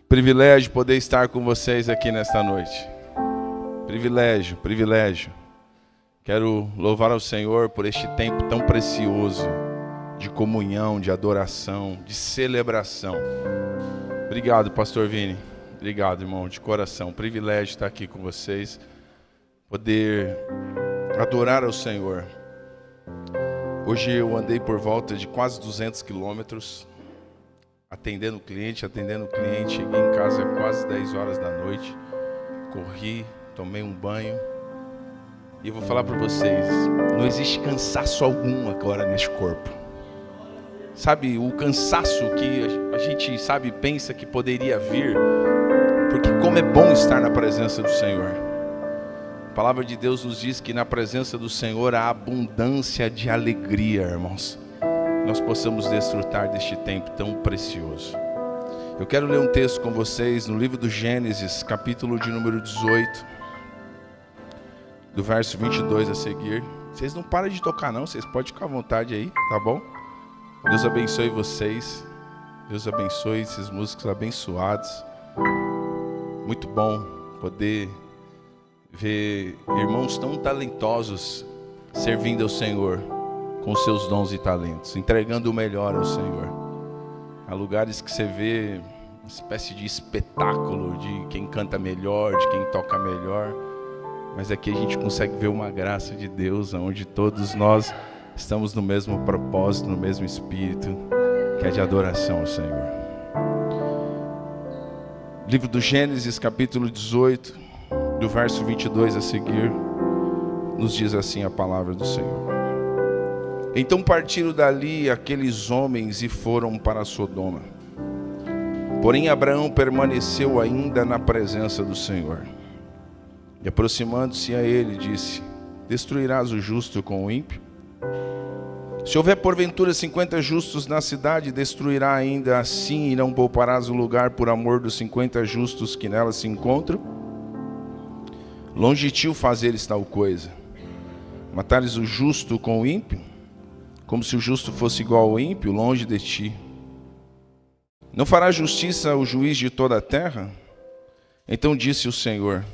Privilégio poder estar com vocês aqui nesta noite. Privilégio, privilégio. Quero louvar ao Senhor por este tempo tão precioso de comunhão, de adoração, de celebração. Obrigado, pastor Vini. Obrigado, irmão, de coração. Privilégio estar aqui com vocês, poder adorar ao Senhor. Hoje eu andei por volta de quase 200 quilômetros, atendendo o cliente. Cheguei em casa quase 10 horas da noite, corri, tomei um banho. E eu vou falar para vocês, não existe cansaço algum agora neste corpo. Sabe, o cansaço que a gente, pensa que poderia vir, porque como é bom estar na presença do Senhor. A palavra de Deus nos diz que na presença do Senhor há abundância de alegria, irmãos. Nós possamos desfrutar deste tempo tão precioso. Eu quero ler um texto com vocês no livro do Gênesis, capítulo de número 18, do verso 22 a seguir. Vocês não param de tocar não, vocês podem ficar à vontade aí, tá bom? Deus abençoe vocês, Deus abençoe esses músicos abençoados. Muito bom poder ver irmãos tão talentosos servindo ao Senhor com seus dons e talentos, entregando o melhor ao Senhor. Há lugares que você vê uma espécie de espetáculo de quem canta melhor, de quem toca melhor, mas aqui a gente consegue ver uma graça de Deus, onde todos nós estamos no mesmo propósito, no mesmo espírito, que é de adoração ao Senhor. Livro do Gênesis, capítulo 18, do verso 22 a seguir, nos diz assim a palavra do Senhor. Então partiram dali aqueles homens e foram para Sodoma. Porém Abraão permaneceu ainda na presença do Senhor. E aproximando-se a ele, disse: Destruirás o justo com o ímpio? Se houver porventura 50 justos na cidade, destruirá ainda assim, e não pouparás o lugar por amor dos 50 justos que nela se encontram? Longe de ti o fazeres tal coisa. Matares o justo com o ímpio? Como se o justo fosse igual ao ímpio, longe de ti. Não fará justiça o juiz de toda a terra? Então disse o Senhor: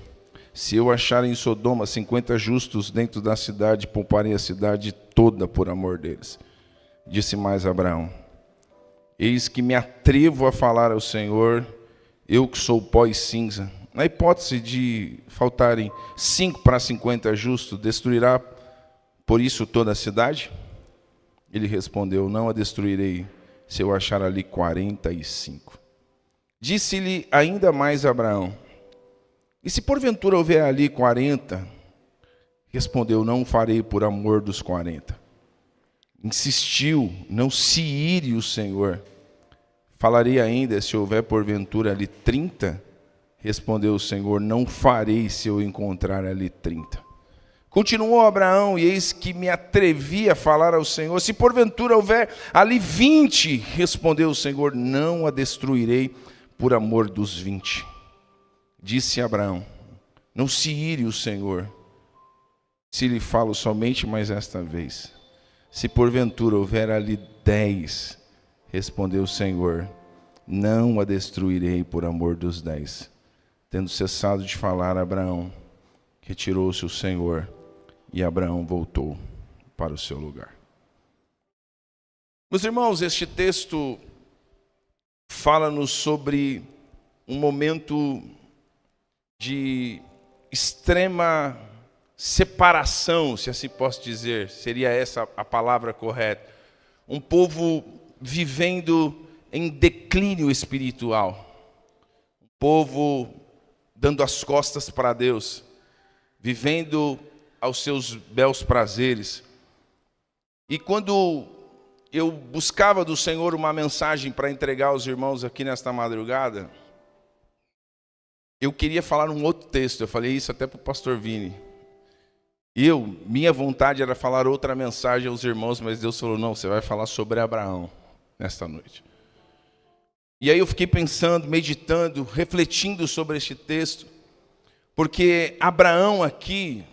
Se eu achar em Sodoma 50 justos dentro da cidade, pouparei a cidade toda por amor deles. Disse mais Abraão: Eis que me atrevo a falar ao Senhor, eu que sou pó e cinza. Na hipótese de faltarem 5 para 50 justos, destruirá por isso toda a cidade? Ele respondeu: Não a destruirei, se eu achar ali 45. Disse-lhe ainda mais Abraão: E se porventura houver ali 40? Respondeu: Não o farei por amor dos 40. Insistiu: Não se ire o Senhor. Falarei ainda, se houver porventura ali 30? Respondeu o Senhor: Não farei, se eu encontrar ali 30. Continuou Abraão: E eis que me atrevi a falar ao Senhor: Se porventura houver ali 20? Respondeu o Senhor: Não a destruirei por amor dos 20. Disse Abraão: Não se ire o Senhor, se lhe falo somente mais esta vez. Se porventura houver ali 10, respondeu o Senhor: Não a destruirei por amor dos 10. Tendo cessado de falar Abraão, retirou-se o Senhor, e Abraão voltou para o seu lugar. Meus irmãos, este texto fala-nos sobre um momento de extrema separação, se assim posso dizer, seria essa a palavra correta. Um povo vivendo em declínio espiritual, um povo dando as costas para Deus, vivendo aos seus belos prazeres. E quando eu buscava do Senhor uma mensagem para entregar aos irmãos aqui nesta madrugada, eu queria falar um outro texto. Eu falei isso até para o pastor Vini. Minha vontade era falar outra mensagem aos irmãos, mas Deus falou: não, você vai falar sobre Abraão nesta noite. E aí eu fiquei pensando, meditando, refletindo sobre este texto, porque Abraão aqui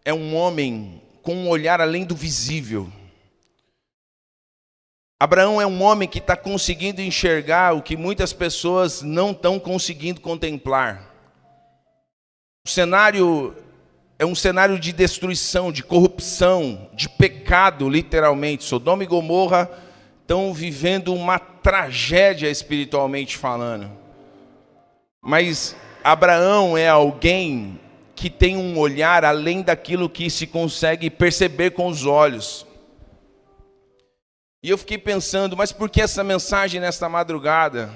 é um homem com um olhar além do visível. Abraão é um homem que está conseguindo enxergar o que muitas pessoas não estão conseguindo contemplar. O cenário é um cenário de destruição, de corrupção, de pecado, literalmente. Sodoma e Gomorra estão vivendo uma tragédia espiritualmente falando. Mas Abraão é alguém que tem um olhar além daquilo que se consegue perceber com os olhos. E eu fiquei pensando, mas por que essa mensagem nesta madrugada?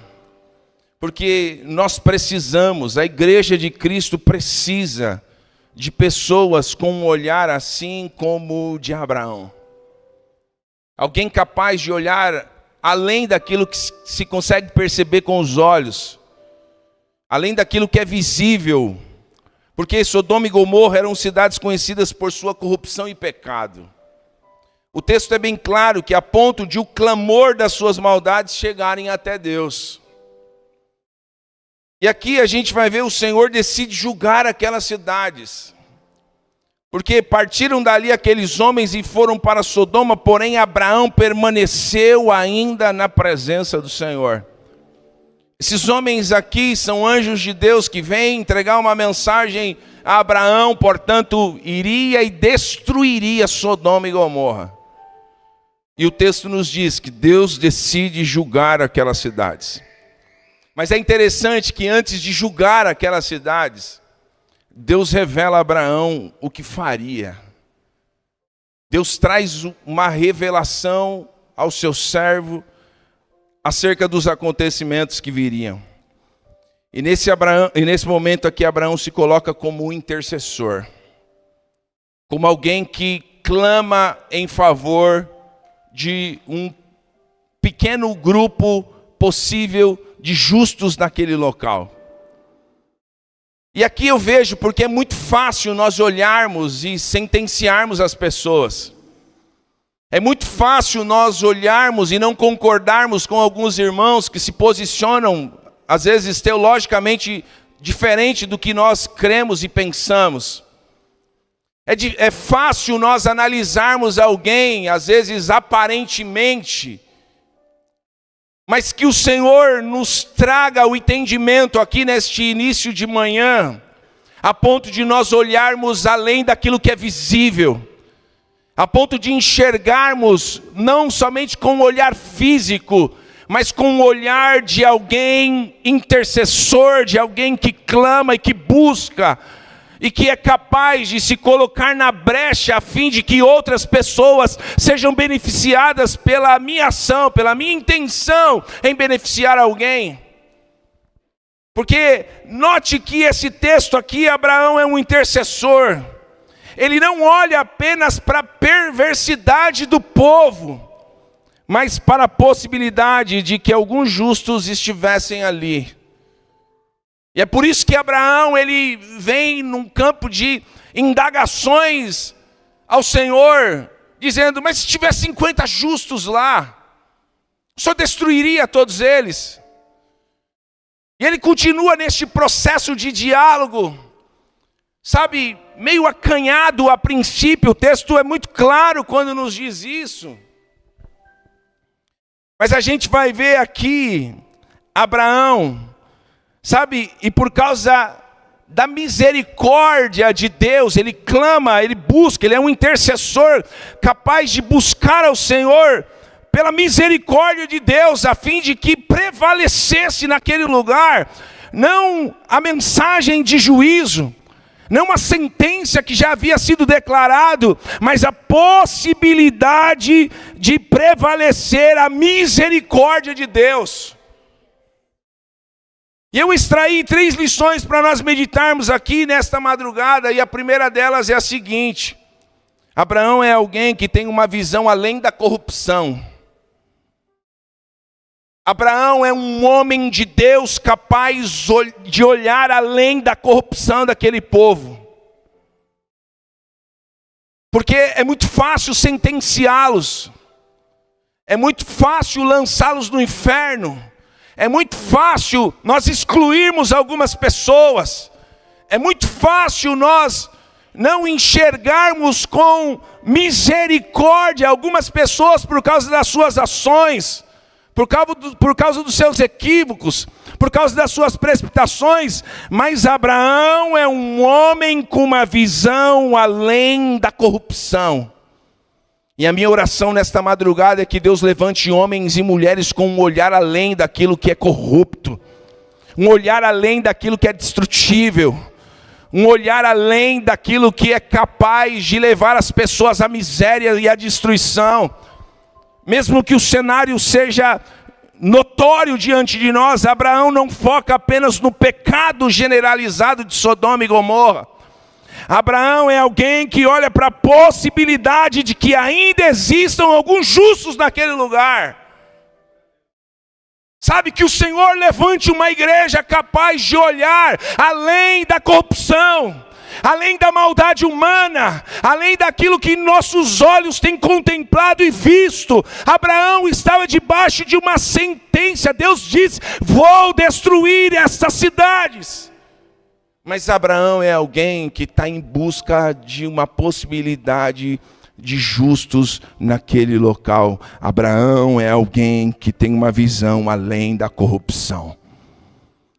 Porque nós precisamos, a igreja de Cristo precisa de pessoas com um olhar assim como o de Abraão. Alguém capaz de olhar além daquilo que se consegue perceber com os olhos, além daquilo que é visível, porque Sodoma e Gomorra eram cidades conhecidas por sua corrupção e pecado. O texto é bem claro que a ponto de o clamor das suas maldades chegarem até Deus. E aqui a gente vai ver o Senhor decide julgar aquelas cidades. Porque partiram dali aqueles homens e foram para Sodoma, porém Abraão permaneceu ainda na presença do Senhor. Esses homens aqui são anjos de Deus que vêm entregar uma mensagem a Abraão, portanto, iria e destruiria Sodoma e Gomorra. E o texto nos diz que Deus decide julgar aquelas cidades. Mas é interessante que antes de julgar aquelas cidades, Deus revela a Abraão o que faria. Deus traz uma revelação ao seu servo acerca dos acontecimentos que viriam. E nesse momento aqui, Abraão se coloca como um intercessor. Como alguém que clama em favor de um pequeno grupo possível de justos naquele local. E aqui eu vejo, porque é muito fácil nós olharmos e sentenciarmos as pessoas. É muito fácil nós olharmos e não concordarmos com alguns irmãos que se posicionam, às vezes teologicamente, diferente do que nós cremos e pensamos. É fácil nós analisarmos alguém, às vezes aparentemente, mas que o Senhor nos traga o entendimento aqui neste início de manhã, a ponto de nós olharmos além daquilo que é visível, a ponto de enxergarmos não somente com um olhar físico, mas com um olhar de alguém intercessor, de alguém que clama e que busca, e que é capaz de se colocar na brecha a fim de que outras pessoas sejam beneficiadas pela minha ação, pela minha intenção em beneficiar alguém. Porque note que esse texto aqui, Abraão é um intercessor. Ele não olha apenas para a perversidade do povo, mas para a possibilidade de que alguns justos estivessem ali. E é por isso que Abraão, ele vem num campo de indagações ao Senhor, dizendo, mas se tiver 50 justos lá, o Senhor destruiria todos eles? E ele continua neste processo de diálogo, sabe, meio acanhado a princípio. O texto é muito claro quando nos diz isso. Mas a gente vai ver aqui, Abraão, sabe, e por causa da misericórdia de Deus, ele clama, ele busca, ele é um intercessor capaz de buscar ao Senhor pela misericórdia de Deus, a fim de que prevalecesse naquele lugar, não a mensagem de juízo, não uma sentença que já havia sido declarado, mas a possibilidade de prevalecer a misericórdia de Deus. E eu extraí 3 lições para nós meditarmos aqui nesta madrugada, e a primeira delas é a seguinte: Abraão é alguém que tem uma visão além da corrupção. Abraão é um homem de Deus capaz de olhar além da corrupção daquele povo. Porque é muito fácil sentenciá-los, é muito fácil lançá-los no inferno, é muito fácil nós excluirmos algumas pessoas, é muito fácil nós não enxergarmos com misericórdia. Algumas pessoas, por causa das suas ações, por causa dos seus equívocos, por causa das suas precipitações, mas Abraão é um homem com uma visão além da corrupção. E a minha oração nesta madrugada é que Deus levante homens e mulheres com um olhar além daquilo que é corrupto, um olhar além daquilo que é destrutível, um olhar além daquilo que é capaz de levar as pessoas à miséria e à destruição. Mesmo que o cenário seja notório diante de nós, Abraão não foca apenas no pecado generalizado de Sodoma e Gomorra. Abraão é alguém que olha para a possibilidade de que ainda existam alguns justos naquele lugar. Sabe, que o Senhor levante uma igreja capaz de olhar além da corrupção, além da maldade humana, além daquilo que nossos olhos têm contemplado e visto. Abraão estava debaixo de uma sentença. Deus disse: vou destruir estas cidades. Mas Abraão é alguém que está em busca de uma possibilidade de justos naquele local. Abraão é alguém que tem uma visão além da corrupção.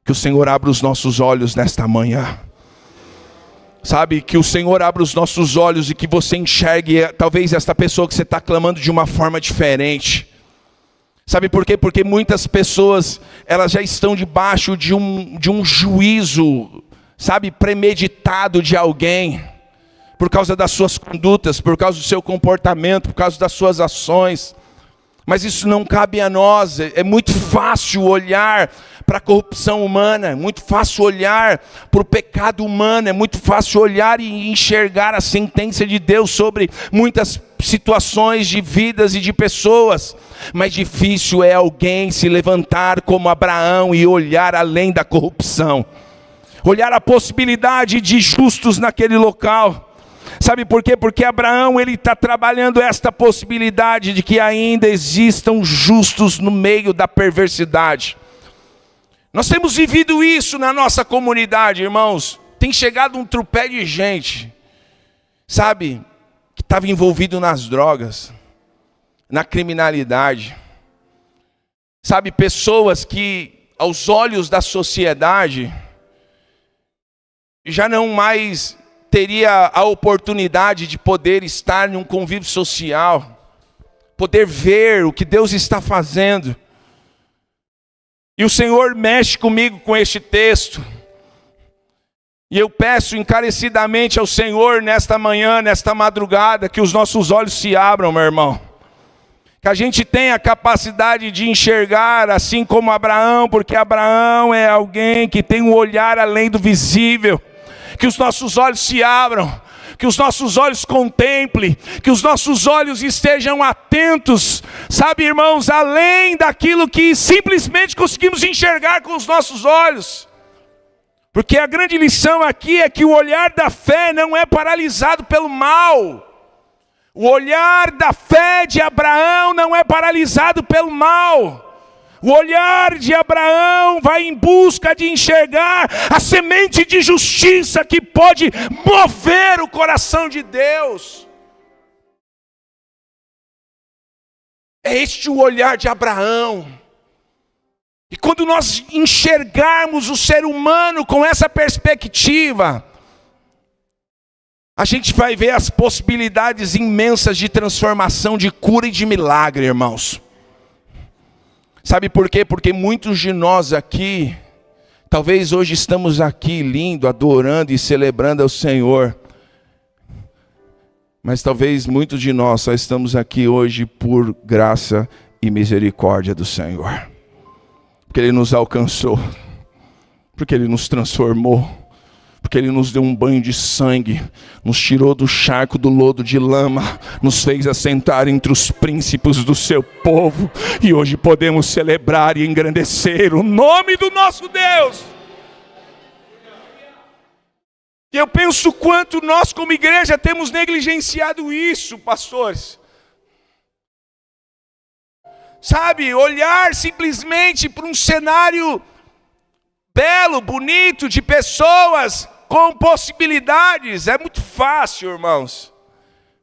Que o Senhor abra os nossos olhos nesta manhã. Sabe, que o Senhor abra os nossos olhos e que você enxergue talvez esta pessoa que você está clamando de uma forma diferente. Sabe por quê? Porque muitas pessoas, elas já estão debaixo de um juízo, sabe, premeditado de alguém, por causa das suas condutas, por causa do seu comportamento, por causa das suas ações. Mas isso não cabe a nós. É muito fácil olhar para a corrupção humana, é muito fácil olhar para o pecado humano, é muito fácil olhar e enxergar a sentença de Deus sobre muitas situações de vidas e de pessoas. Mas difícil é alguém se levantar como Abraão e olhar além da corrupção, olhar a possibilidade de justos naquele local. Sabe por quê? Porque Abraão, ele está trabalhando esta possibilidade de que ainda existam justos no meio da perversidade. Nós temos vivido isso na nossa comunidade, irmãos. Tem chegado um tropé de gente, sabe, que estava envolvido nas drogas, na criminalidade. Sabe, pessoas que, aos olhos da sociedade, já não mais teria a oportunidade de poder estar em um convívio social, poder ver o que Deus está fazendo. E o Senhor mexe comigo com este texto. E eu peço encarecidamente ao Senhor nesta manhã, nesta madrugada, que os nossos olhos se abram, meu irmão. Que a gente tenha a capacidade de enxergar assim como Abraão, porque Abraão é alguém que tem um olhar além do visível. Que os nossos olhos se abram, que os nossos olhos contemplem, que os nossos olhos estejam atentos, sabe, irmãos, além daquilo que simplesmente conseguimos enxergar com os nossos olhos. Porque a grande lição aqui é que o olhar da fé não é paralisado pelo mal. O olhar da fé de Abraão não é paralisado pelo mal. O olhar de Abraão vai em busca de enxergar a semente de justiça que pode mover o coração de Deus. É este o olhar de Abraão. E quando nós enxergarmos o ser humano com essa perspectiva, a gente vai ver as possibilidades imensas de transformação, de cura e de milagre, irmãos. Sabe por quê? Porque muitos de nós aqui, talvez hoje estamos aqui lindo, adorando e celebrando ao Senhor. Mas talvez muitos de nós só estamos aqui hoje por graça e misericórdia do Senhor. Porque Ele nos alcançou, porque Ele nos transformou, porque Ele nos deu um banho de sangue, nos tirou do charco do lodo de lama, nos fez assentar entre os príncipes do seu povo, e hoje podemos celebrar e engrandecer o nome do nosso Deus. E eu penso quanto nós como igreja temos negligenciado isso, pastores. Sabe, olhar simplesmente para um cenário belo, bonito, de pessoas com possibilidades, é muito fácil, irmãos.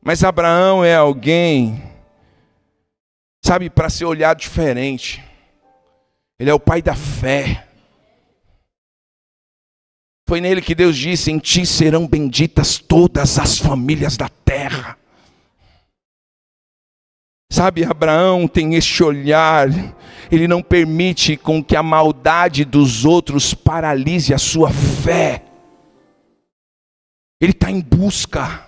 Mas Abraão é alguém, sabe, para ser olhado diferente. Ele é o pai da fé. Foi nele que Deus disse: em ti serão benditas todas as famílias da terra. Sabe, Abraão tem este olhar, ele não permite com que a maldade dos outros paralise a sua fé. Ele está em busca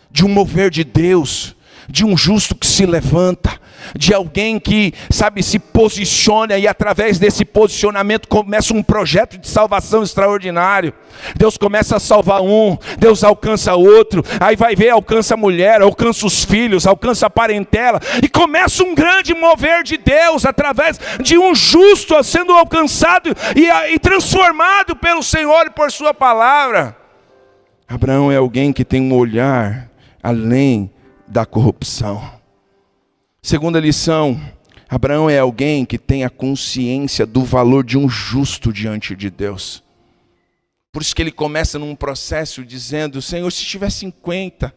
de um mover de Deus, de um justo que se levanta, de alguém que, sabe, se posiciona e através desse posicionamento começa um projeto de salvação extraordinário. Deus começa a salvar um, Deus alcança outro, aí vai ver, alcança a mulher, alcança os filhos, alcança a parentela, e começa um grande mover de Deus através de um justo sendo alcançado e transformado pelo Senhor e por sua palavra. Abraão é alguém que tem um olhar além da corrupção. Segunda lição, Abraão é alguém que tem a consciência do valor de um justo diante de Deus. Por isso que ele começa num processo dizendo: Senhor, se tiver 50,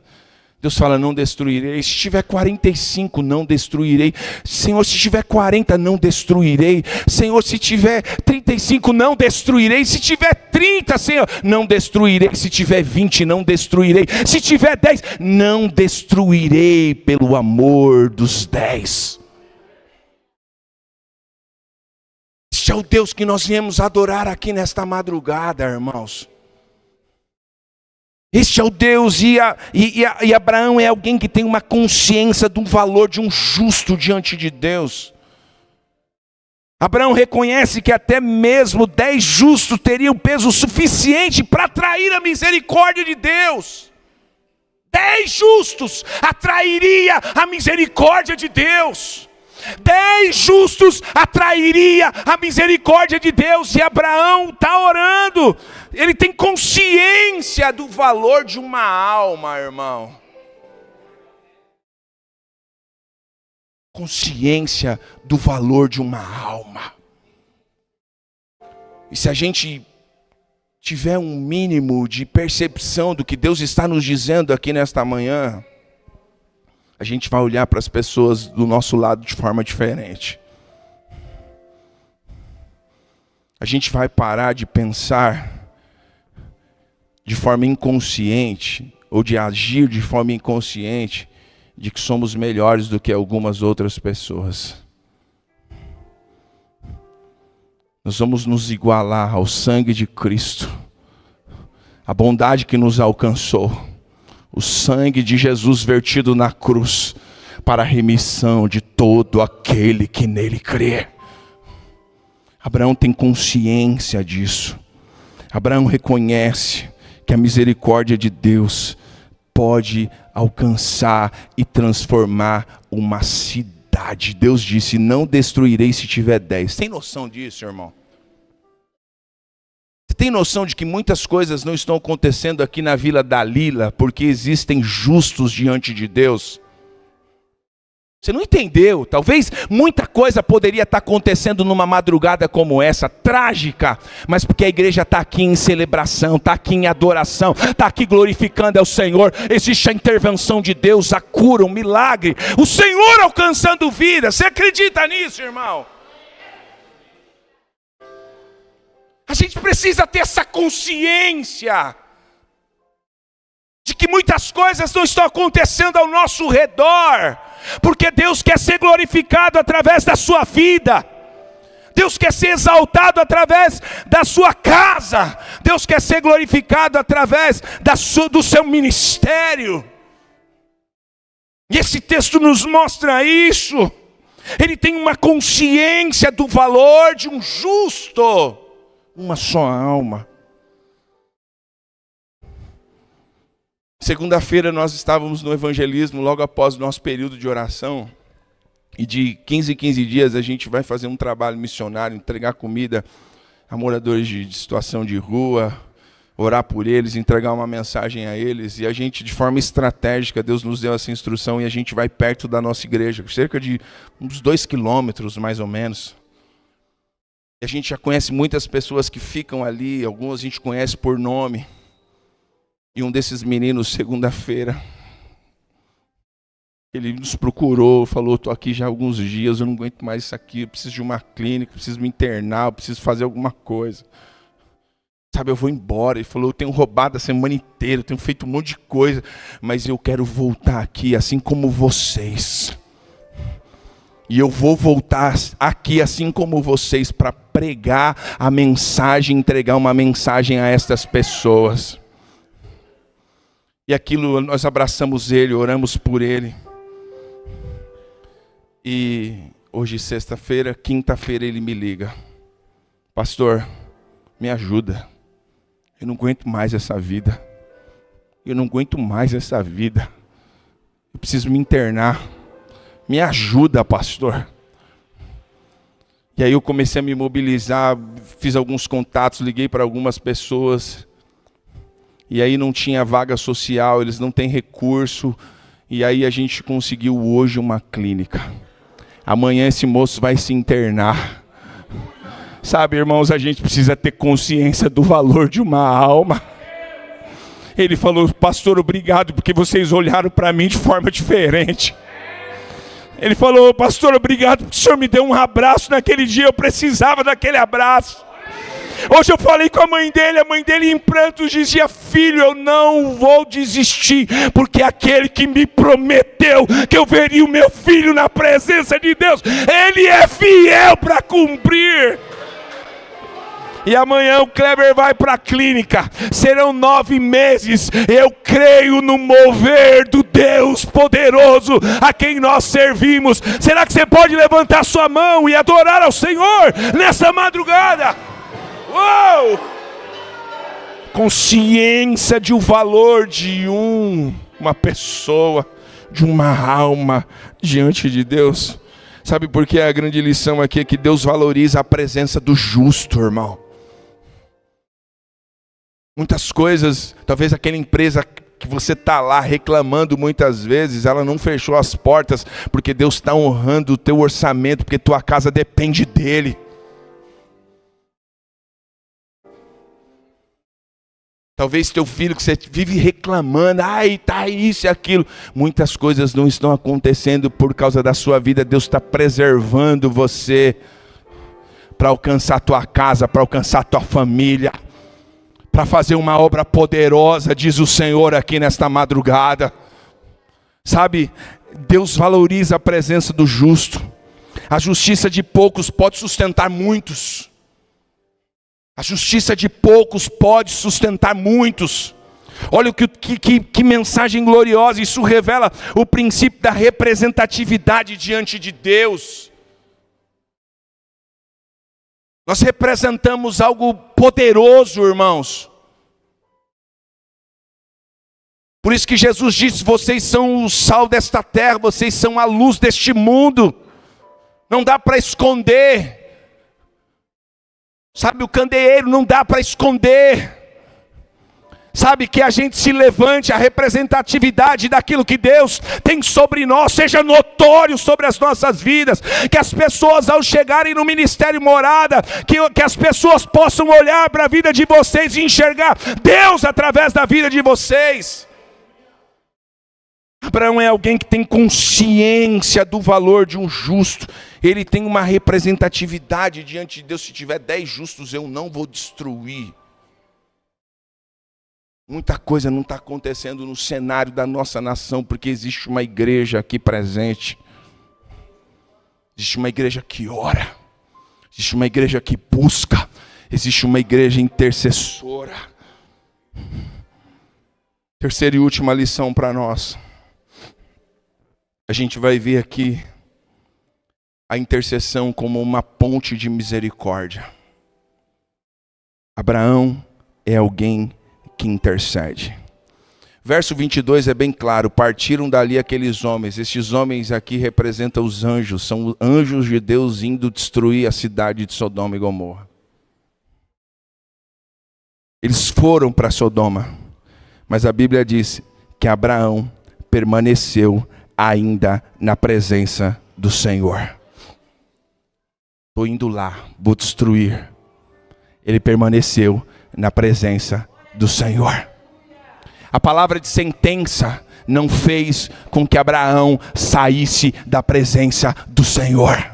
Deus fala: não destruirei. Se tiver 45, não destruirei. Senhor, se tiver 40, não destruirei. Senhor, se tiver 35, não destruirei. Se tiver 30, Senhor, não destruirei. Se tiver 20, não destruirei. Se tiver 10, não destruirei pelo amor dos 10. Este é o Deus que nós viemos adorar aqui nesta madrugada, irmãos. Este é o Deus, e Abraão é alguém que tem uma consciência do valor de um justo diante de Deus. Abraão reconhece que até mesmo 10 justos teriam peso suficiente para atrair a misericórdia de Deus. 10 justos atrairia a misericórdia de Deus. 10 justos atrairia a misericórdia de Deus. E Abraão está orando. Ele tem consciência do valor de uma alma, irmão. Consciência do valor de uma alma. E se a gente tiver um mínimo de percepção do que Deus está nos dizendo aqui nesta manhã, a gente vai olhar para as pessoas do nosso lado de forma diferente. A gente vai parar de pensar de forma inconsciente, ou de agir de forma inconsciente, de que somos melhores do que algumas outras pessoas. Nós vamos nos igualar ao sangue de Cristo, a bondade que nos alcançou, o sangue de Jesus vertido na cruz, para a remissão de todo aquele que nele crê. Abraão tem consciência disso. Abraão reconhece que a misericórdia de Deus pode alcançar e transformar uma cidade. Deus disse: não destruirei se tiver 10. Tem noção disso, irmão? Você tem noção de que muitas coisas não estão acontecendo aqui na Vila Dalila porque existem justos diante de Deus? Você não entendeu? Talvez muita coisa poderia estar acontecendo numa madrugada como essa, trágica, mas porque a igreja está aqui em celebração, está aqui em adoração, está aqui glorificando ao Senhor. Existe a intervenção de Deus, a cura, um milagre, o Senhor alcançando vidas. Você acredita nisso, irmão? A gente precisa ter essa consciência de que muitas coisas não estão acontecendo ao nosso redor, porque Deus quer ser glorificado através da sua vida. Deus quer ser exaltado através da sua casa. Deus quer ser glorificado através do seu ministério. E esse texto nos mostra isso. Ele tem uma consciência do valor de um justo, uma só alma. Segunda-feira nós estávamos no evangelismo, logo após o nosso período de oração. E de 15 em 15 dias a gente vai fazer um trabalho missionário, entregar comida a moradores de situação de rua, orar por eles, entregar uma mensagem a eles. E a gente, de forma estratégica, Deus nos deu essa instrução e a gente vai perto da nossa igreja, cerca de uns 2 quilômetros mais ou menos. E a gente já conhece muitas pessoas que ficam ali, algumas a gente conhece por nome. E um desses meninos, segunda-feira, Ele nos procurou, falou, estou aqui já há alguns dias, eu não aguento mais isso aqui, eu preciso de uma clínica, eu preciso me internar, eu preciso fazer alguma coisa. Sabe, eu vou embora. Ele falou, eu tenho roubado a semana inteira, eu tenho feito um monte de coisa, mas eu quero voltar aqui assim como vocês. E eu vou voltar aqui assim como vocês para pregar a mensagem, entregar uma mensagem a estas pessoas. E aquilo, nós abraçamos ele, oramos por ele. E hoje, sexta-feira, quinta-feira, ele me liga. Pastor, me ajuda. Eu não aguento mais essa vida. Eu não aguento mais essa vida. Eu preciso me internar. Me ajuda, pastor. E aí eu comecei a me mobilizar, fiz alguns contatos, liguei para algumas pessoas. E aí não tinha vaga social, eles não têm recurso. E aí a gente conseguiu hoje uma clínica. Amanhã esse moço vai se internar. Sabe, irmãos, a gente precisa ter consciência do valor de uma alma. Ele falou, pastor, obrigado, porque vocês olharam para mim de forma diferente. Ele falou, pastor, obrigado, porque o senhor me deu um abraço naquele dia, eu precisava daquele abraço. Hoje eu falei com a mãe dele em prantos dizia, filho, eu não vou desistir, porque aquele que me prometeu que eu veria o meu filho na presença de Deus, ele é fiel para cumprir. E amanhã o Kleber vai para a clínica. Serão 9 meses. Eu creio no mover do Deus poderoso a quem nós servimos. Será que você pode levantar sua mão e adorar ao Senhor nessa madrugada? Uou! Consciência de o valor de uma pessoa, de uma alma diante de Deus. Sabe por que a grande lição aqui é que Deus valoriza a presença do justo, irmão. Muitas coisas, talvez aquela empresa que você está lá reclamando muitas vezes, ela não fechou as portas, porque Deus está honrando o teu orçamento, porque tua casa depende dEle. Talvez teu filho que você vive reclamando, ai, tá isso e aquilo. Muitas coisas não estão acontecendo por causa da sua vida. Deus está preservando você para alcançar tua casa, para alcançar tua família, para fazer uma obra poderosa, diz o Senhor aqui nesta madrugada. Sabe, Deus valoriza a presença do justo. A justiça de poucos pode sustentar muitos. A justiça de poucos pode sustentar muitos. Olha que mensagem gloriosa. Isso revela o princípio da representatividade diante de Deus. Nós representamos algo poderoso, irmãos. Por isso que Jesus disse, vocês são o sal desta terra, vocês são a luz deste mundo. Não dá para esconder. Sabe, o candeeiro não dá para esconder. Sabe, que a gente se levante, a representatividade daquilo que Deus tem sobre nós, seja notório sobre as nossas vidas. Que as pessoas ao chegarem no Ministério Morada, que as pessoas possam olhar para a vida de vocês e enxergar Deus através da vida de vocês. Abraão é alguém que tem consciência do valor de um justo. Ele tem uma representatividade diante de Deus. Se tiver 10 justos, eu não vou destruir. Muita coisa não está acontecendo no cenário da nossa nação, porque existe uma igreja aqui presente. Existe uma igreja que ora. Existe uma igreja que busca. Existe uma igreja intercessora. Terceira e última lição para nós. A gente vai ver aqui a intercessão como uma ponte de misericórdia. Abraão é alguém que intercede. Verso 22 é bem claro, partiram dali aqueles homens. Estes homens aqui representam os anjos, são anjos de Deus indo destruir a cidade de Sodoma e Gomorra. Eles foram para Sodoma, mas a Bíblia diz que Abraão permaneceu ainda na presença do Senhor. Estou indo lá, vou destruir. Ele permaneceu na presença do Senhor. A palavra de sentença não fez com que Abraão saísse da presença do Senhor.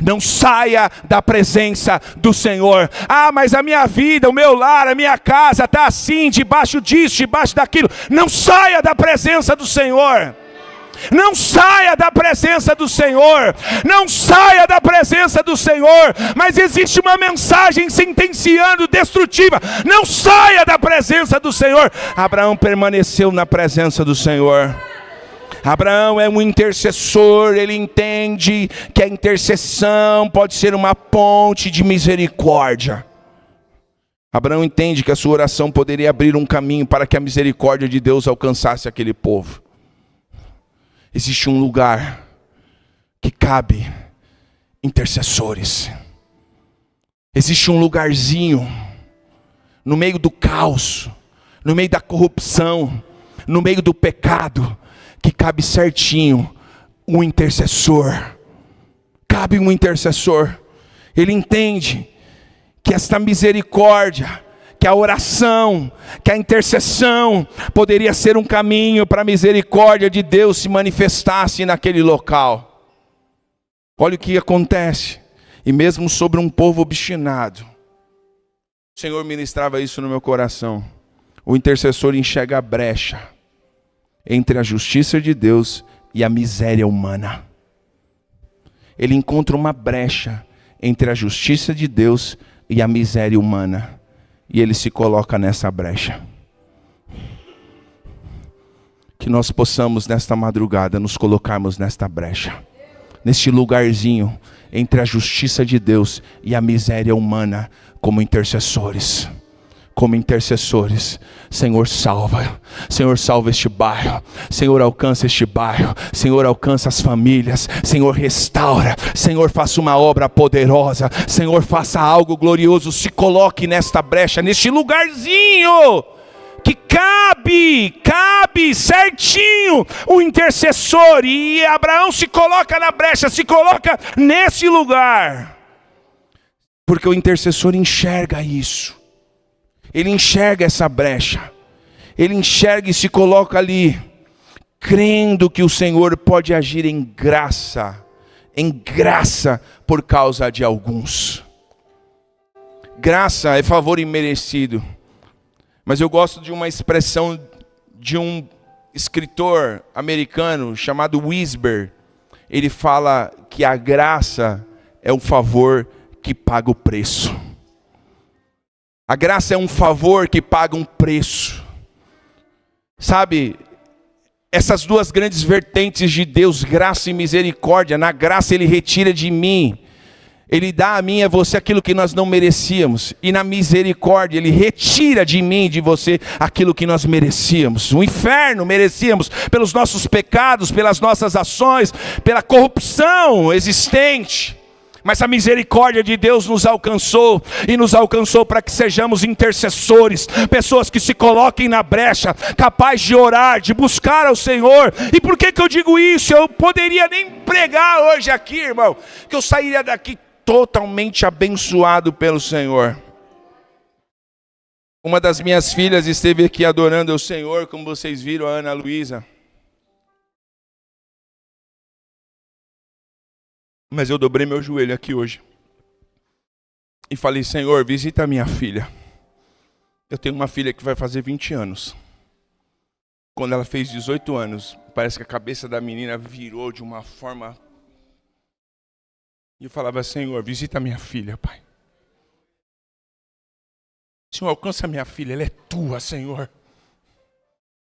Não saia da presença do Senhor. Ah, mas a minha vida, o meu lar, a minha casa está assim, debaixo disso, debaixo daquilo. Não saia da presença do Senhor. Não saia da presença do Senhor. Não saia da presença do Senhor. Mas existe uma mensagem sentenciando, destrutiva. Não saia da presença do Senhor. Abraão permaneceu na presença do Senhor. Abraão é um intercessor, ele entende que a intercessão pode ser uma ponte de misericórdia. Abraão entende que a sua oração poderia abrir um caminho para que a misericórdia de Deus alcançasse aquele povo. Existe um lugar que cabe intercessores. Existe um lugarzinho no meio do caos, no meio da corrupção, no meio do pecado, que cabe certinho um intercessor. Cabe um intercessor. Ele entende que esta misericórdia, que a oração, que a intercessão poderia ser um caminho para a misericórdia de Deus se manifestasse naquele local. Olha o que acontece. E mesmo sobre um povo obstinado, o Senhor ministrava isso no meu coração. O intercessor enxerga a brecha entre a justiça de Deus e a miséria humana. Ele encontra uma brecha entre a justiça de Deus e a miséria humana. E ele se coloca nessa brecha. Que nós possamos nesta madrugada nos colocarmos nesta brecha. Neste lugarzinho entre a justiça de Deus e a miséria humana como intercessores. Como intercessores, Senhor salva este bairro, Senhor alcança este bairro, Senhor alcança as famílias, Senhor restaura, Senhor faça uma obra poderosa, Senhor faça algo glorioso, se coloque nesta brecha, neste lugarzinho, que cabe certinho o intercessor, e Abraão se coloca na brecha, se coloca nesse lugar, porque o intercessor enxerga isso. Ele enxerga essa brecha, ele enxerga e se coloca ali, crendo que o Senhor pode agir em graça por causa de alguns. Graça é favor imerecido, mas eu gosto de uma expressão de um escritor americano chamado Wisber. Ele fala que a graça é um favor que paga o preço. A graça é um favor que paga um preço. Sabe, essas duas grandes vertentes de Deus, graça e misericórdia. Na graça ele retira de mim, ele dá a mim e a você aquilo que nós não merecíamos. E na misericórdia ele retira de mim e de você aquilo que nós merecíamos. O inferno merecíamos pelos nossos pecados, pelas nossas ações, pela corrupção existente. Mas a misericórdia de Deus nos alcançou, e nos alcançou para que sejamos intercessores, pessoas que se coloquem na brecha, capazes de orar, de buscar ao Senhor. E por que eu digo isso? Eu poderia nem pregar hoje aqui, irmão, que eu sairia daqui totalmente abençoado pelo Senhor. Uma das minhas filhas esteve aqui adorando ao Senhor, como vocês viram, a Ana Luísa. Mas eu dobrei meu joelho aqui hoje e falei: Senhor, visita a minha filha. Eu tenho uma filha que vai fazer 20 anos. Quando ela fez 18 anos, parece que a cabeça da menina virou de uma forma. E eu falava: Senhor, visita a minha filha, Pai. Senhor, alcança a minha filha, ela é tua, Senhor.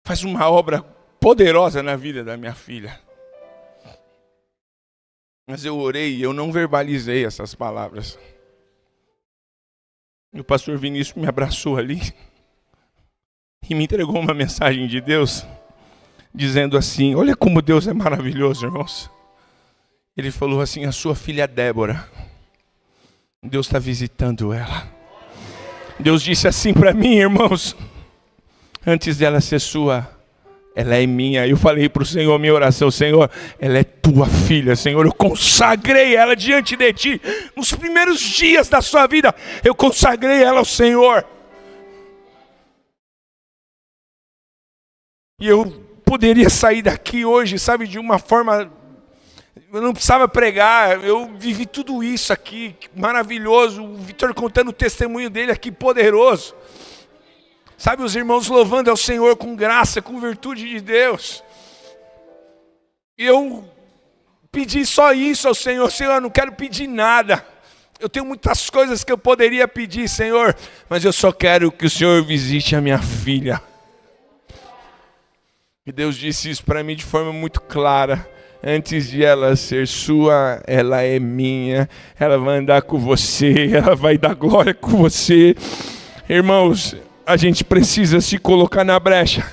Faz uma obra poderosa na vida da minha filha. Mas eu orei e eu não verbalizei essas palavras. E o pastor Vinícius me abraçou ali e me entregou uma mensagem de Deus, dizendo assim: olha como Deus é maravilhoso, irmãos. Ele falou assim: a sua filha Débora, Deus está visitando ela. Deus disse assim para mim, irmãos: antes dela ser sua, ela é minha. Eu falei para o Senhor, minha oração: Senhor, ela é tua filha, Senhor. Eu consagrei ela diante de ti. Nos primeiros dias da sua vida, eu consagrei ela ao Senhor. E eu poderia sair daqui hoje, sabe, de uma forma... Eu não precisava pregar, eu vivi tudo isso aqui, maravilhoso. O Vitor contando o testemunho dele aqui, poderoso. Sabe, os irmãos louvando ao Senhor com graça, com virtude de Deus. E eu pedi só isso ao Senhor. Senhor, eu não quero pedir nada. Eu tenho muitas coisas que eu poderia pedir, Senhor, mas eu só quero que o Senhor visite a minha filha. E Deus disse isso para mim de forma muito clara. Antes de ela ser sua, ela é minha. Ela vai andar com você, ela vai dar glória com você. Irmãos, a gente precisa se colocar na brecha,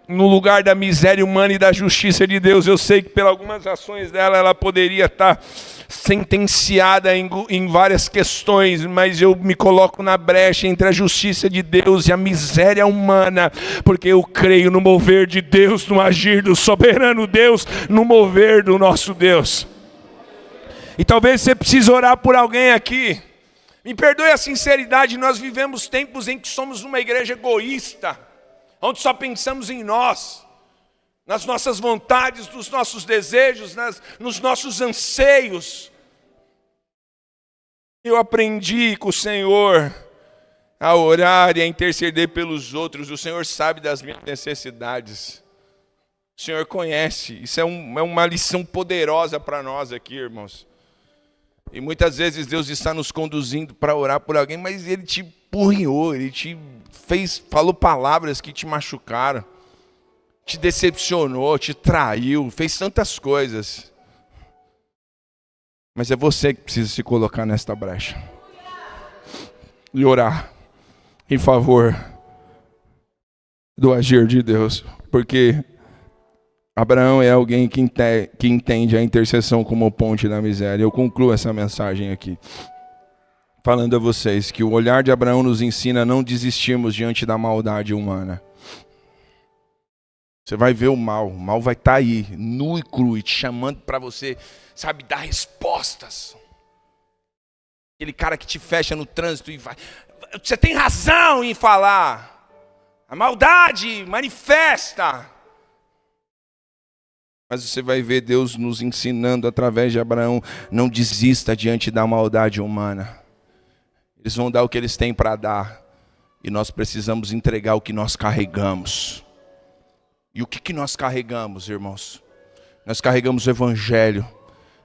no lugar da miséria humana e da justiça de Deus. Eu sei que pelas algumas ações dela, ela poderia estar sentenciada em várias questões, mas eu me coloco na brecha entre a justiça de Deus e a miséria humana, porque eu creio no mover de Deus, no agir do soberano Deus, no mover do nosso Deus. E talvez você precise orar por alguém aqui. Me perdoe a sinceridade, nós vivemos tempos em que somos uma igreja egoísta, onde só pensamos em nós, nas nossas vontades, nos nossos desejos, nos nossos anseios. Eu aprendi com o Senhor a orar e a interceder pelos outros. O Senhor sabe das minhas necessidades. O Senhor conhece. Isso é uma lição poderosa para nós aqui, irmãos. E muitas vezes Deus está nos conduzindo para orar por alguém, mas Ele te empurrou, Ele te falou palavras que te machucaram, te decepcionou, te traiu, fez tantas coisas. Mas é você que precisa se colocar nesta brecha e orar em favor do agir de Deus, porque Abraão é alguém que entende a intercessão como ponte da miséria. Eu concluo essa mensagem aqui, falando a vocês que o olhar de Abraão nos ensina a não desistirmos diante da maldade humana. Você vai ver o mal vai estar aí, nu e cru, e te chamando para você, sabe, dar respostas. Aquele cara que te fecha no trânsito e vai... Você tem razão em falar. A maldade manifesta. Mas você vai ver Deus nos ensinando através de Abraão, não desista diante da maldade humana. Eles vão dar o que eles têm para dar, e nós precisamos entregar o que nós carregamos. E o que nós carregamos, irmãos? Nós carregamos o Evangelho,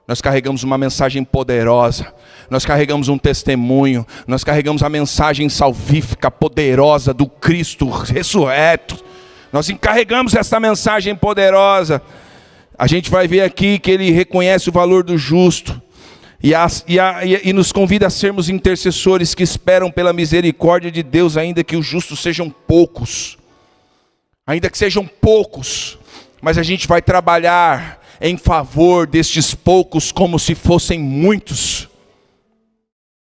nós carregamos uma mensagem poderosa, nós carregamos um testemunho, nós carregamos a mensagem salvífica poderosa do Cristo ressurreto. Nós encarregamos essa mensagem poderosa. A gente vai ver aqui que Ele reconhece o valor do justo e nos convida a sermos intercessores que esperam pela misericórdia de Deus, ainda que os justos sejam poucos. Ainda que sejam poucos, mas a gente vai trabalhar em favor destes poucos como se fossem muitos.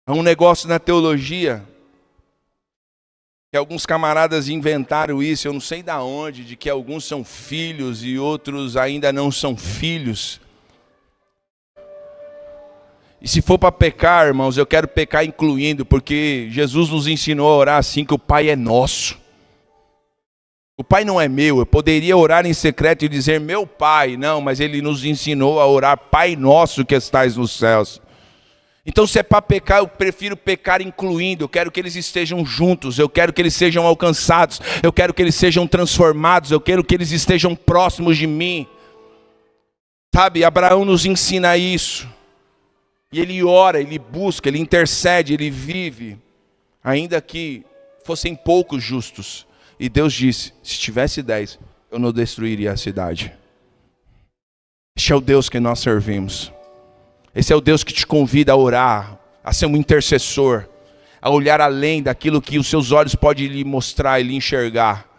Há um negócio na teologia, que alguns camaradas inventaram isso, eu não sei de onde, de que alguns são filhos e outros ainda não são filhos. E se for para pecar, irmãos, eu quero pecar incluindo, porque Jesus nos ensinou a orar assim, que o Pai é nosso. O Pai não é meu. Eu poderia orar em secreto e dizer meu Pai. Não, mas Ele nos ensinou a orar Pai nosso que estais nos céus. Então se é para pecar, eu prefiro pecar incluindo. Eu quero que eles estejam juntos. Eu quero que eles sejam alcançados. Eu quero que eles sejam transformados. Eu quero que eles estejam próximos de mim. Sabe, Abraão nos ensina isso. E ele ora, ele busca, ele intercede, ele vive. Ainda que fossem poucos justos. E Deus disse, se tivesse 10, eu não destruiria a cidade. Este é o Deus que nós servimos. Esse é o Deus que te convida a orar, a ser um intercessor, a olhar além daquilo que os seus olhos podem lhe mostrar e lhe enxergar.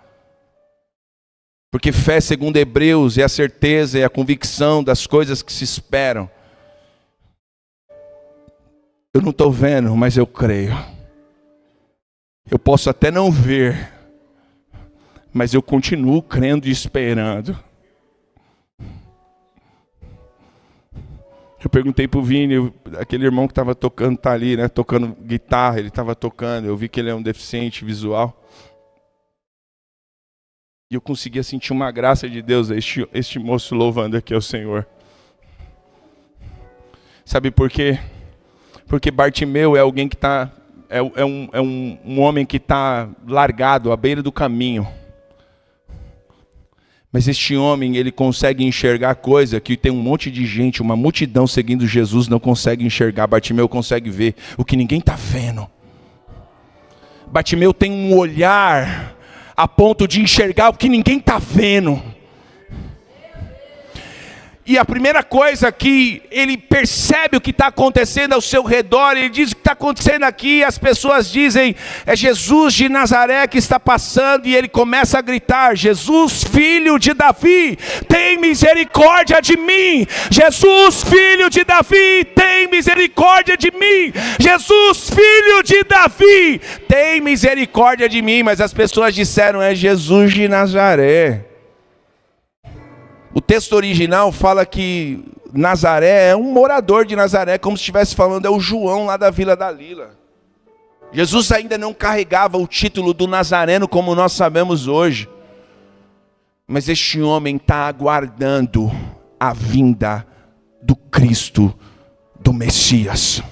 Porque fé, segundo Hebreus, é a certeza e a convicção das coisas que se esperam. Eu não estou vendo, mas eu creio. Eu posso até não ver, mas eu continuo crendo e esperando. Eu perguntei para o Vini, aquele irmão que estava tocando, está ali, né, tocando guitarra, ele estava tocando, eu vi que ele é um deficiente visual. E eu conseguia sentir uma graça de Deus, este moço louvando aqui ao Senhor. Sabe por quê? Porque Bartimeu é alguém que está... É um homem que está largado à beira do caminho. Mas este homem, ele consegue enxergar coisa que tem um monte de gente, uma multidão seguindo Jesus, não consegue enxergar. Bartimeu consegue ver o que ninguém está vendo. Bartimeu tem um olhar a ponto de enxergar o que ninguém está vendo. E a primeira coisa que ele percebe o que está acontecendo ao seu redor, ele diz o que está acontecendo aqui, as pessoas dizem, é Jesus de Nazaré que está passando, e ele começa a gritar, Jesus, filho de Davi, tem misericórdia de mim, Jesus, filho de Davi, tem misericórdia de mim, Jesus, filho de Davi, tem misericórdia de mim, mas as pessoas disseram, é Jesus de Nazaré. O texto original fala que Nazaré é um morador de Nazaré, como se estivesse falando, é o João lá da Vila da Lila. Jesus ainda não carregava o título do Nazareno como nós sabemos hoje. Mas este homem está aguardando a vinda do Cristo, do Messias.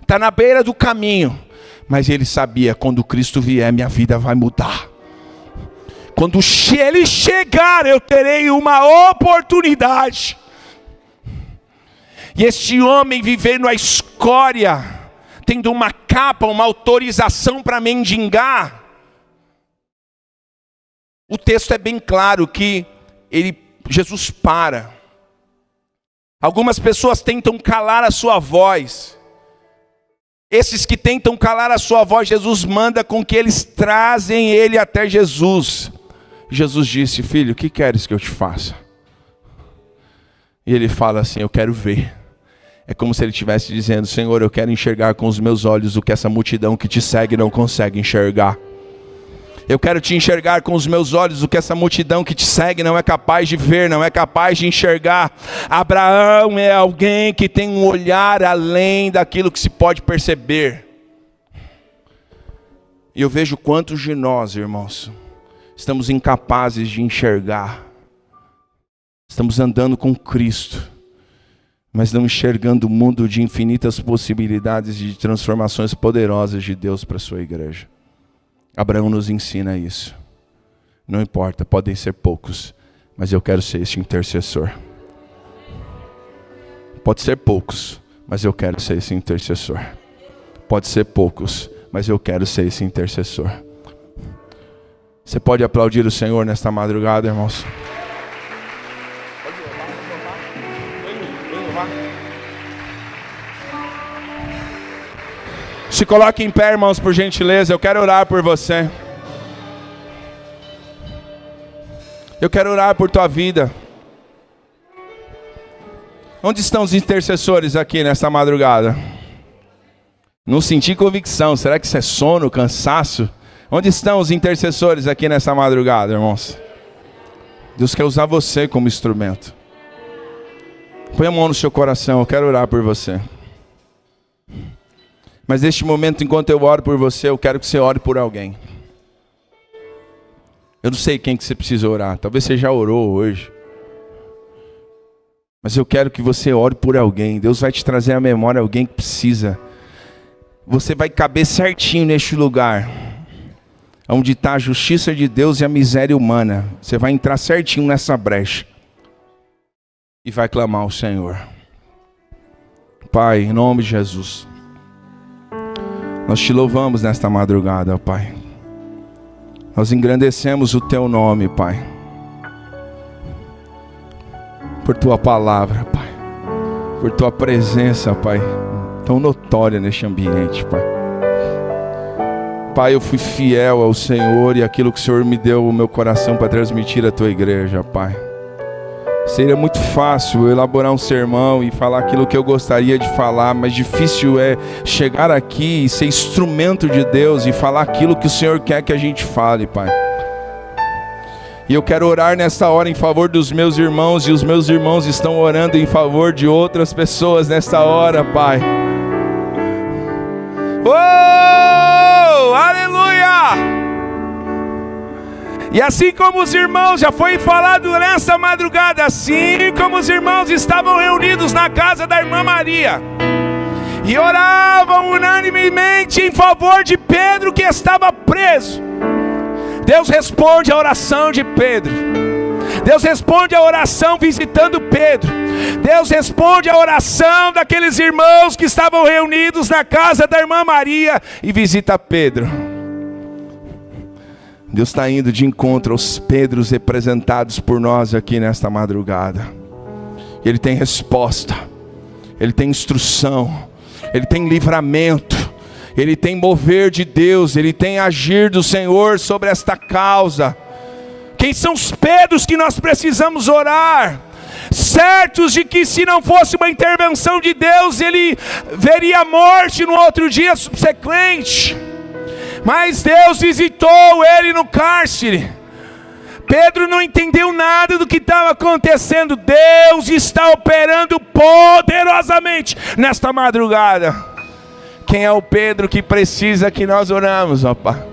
Está na beira do caminho, mas ele sabia, quando Cristo vier, minha vida vai mudar. Quando ele chegar, eu terei uma oportunidade. E este homem vivendo a escória, tendo uma capa, uma autorização para mendigar. O texto é bem claro que Jesus para. Algumas pessoas tentam calar a sua voz. Esses que tentam calar a sua voz, Jesus manda com que eles trazem ele até Jesus. Jesus disse, filho, o que queres que eu te faça? E ele fala assim, eu quero ver. É como se ele estivesse dizendo, Senhor, eu quero enxergar com os meus olhos o que essa multidão que te segue não consegue enxergar. Eu quero te enxergar com os meus olhos o que essa multidão que te segue não é capaz de ver, não é capaz de enxergar. Abraão é alguém que tem um olhar além daquilo que se pode perceber. E eu vejo quantos de nós, irmãos, estamos incapazes de enxergar. Estamos andando com Cristo, mas não enxergando o mundo de infinitas possibilidades de transformações poderosas de Deus para a sua igreja. Abraão nos ensina isso. Não importa, podem ser poucos, mas eu quero ser esse intercessor. Pode ser poucos, mas eu quero ser esse intercessor. Pode ser poucos, mas eu quero ser esse intercessor. Você pode aplaudir o Senhor nesta madrugada, irmãos? Se coloque em pé, irmãos, por gentileza. Eu quero orar por você. Eu quero orar por tua vida. Onde estão os intercessores aqui nesta madrugada? Não senti convicção. Será que isso é sono, cansaço? Onde estão os intercessores aqui nessa madrugada, irmãos? Deus quer usar você como instrumento. Põe a mão no seu coração, eu quero orar por você. Mas neste momento, enquanto eu oro por você, eu quero que você ore por alguém. Eu não sei quem que você precisa orar, talvez você já orou hoje. Mas eu quero que você ore por alguém. Deus vai te trazer à memória alguém que precisa. Você vai caber certinho neste lugar, onde está a justiça de Deus e a miséria humana. Você vai entrar certinho nessa brecha. E vai clamar ao Senhor. Pai, em nome de Jesus. Nós te louvamos nesta madrugada, Pai. Nós engrandecemos o teu nome, Pai. Por tua palavra, Pai. Por tua presença, Pai. Tão notória neste ambiente, Pai. Pai, eu fui fiel ao Senhor e aquilo que o Senhor me deu o meu coração para transmitir à tua igreja, Pai. Seria muito fácil eu elaborar um sermão e falar aquilo que eu gostaria de falar, mas difícil é chegar aqui e ser instrumento de Deus e falar aquilo que o Senhor quer que a gente fale, Pai. E eu quero orar nesta hora em favor dos meus irmãos, e os meus irmãos estão orando em favor de outras pessoas nesta hora, Pai. Oh, aleluia! E assim como os irmãos, já foi falado nessa madrugada, assim como os irmãos estavam reunidos na casa da irmã Maria e oravam unanimemente em favor de Pedro que estava preso, Deus responde a oração de Pedro. Deus responde a oração visitando Pedro. Deus responde a oração daqueles irmãos que estavam reunidos na casa da irmã Maria e visita Pedro. Deus está indo de encontro aos Pedros representados por nós aqui nesta madrugada. Ele tem resposta, Ele tem instrução, Ele tem livramento, Ele tem mover de Deus, Ele tem agir do Senhor sobre esta causa. Quem são os Pedros que nós precisamos orar? Certos de que se não fosse uma intervenção de Deus, ele veria a morte no outro dia subsequente. Mas Deus visitou ele no cárcere. Pedro não entendeu nada do que estava acontecendo. Deus está operando poderosamente nesta madrugada. Quem é o Pedro que precisa que nós oramos, ó Pai?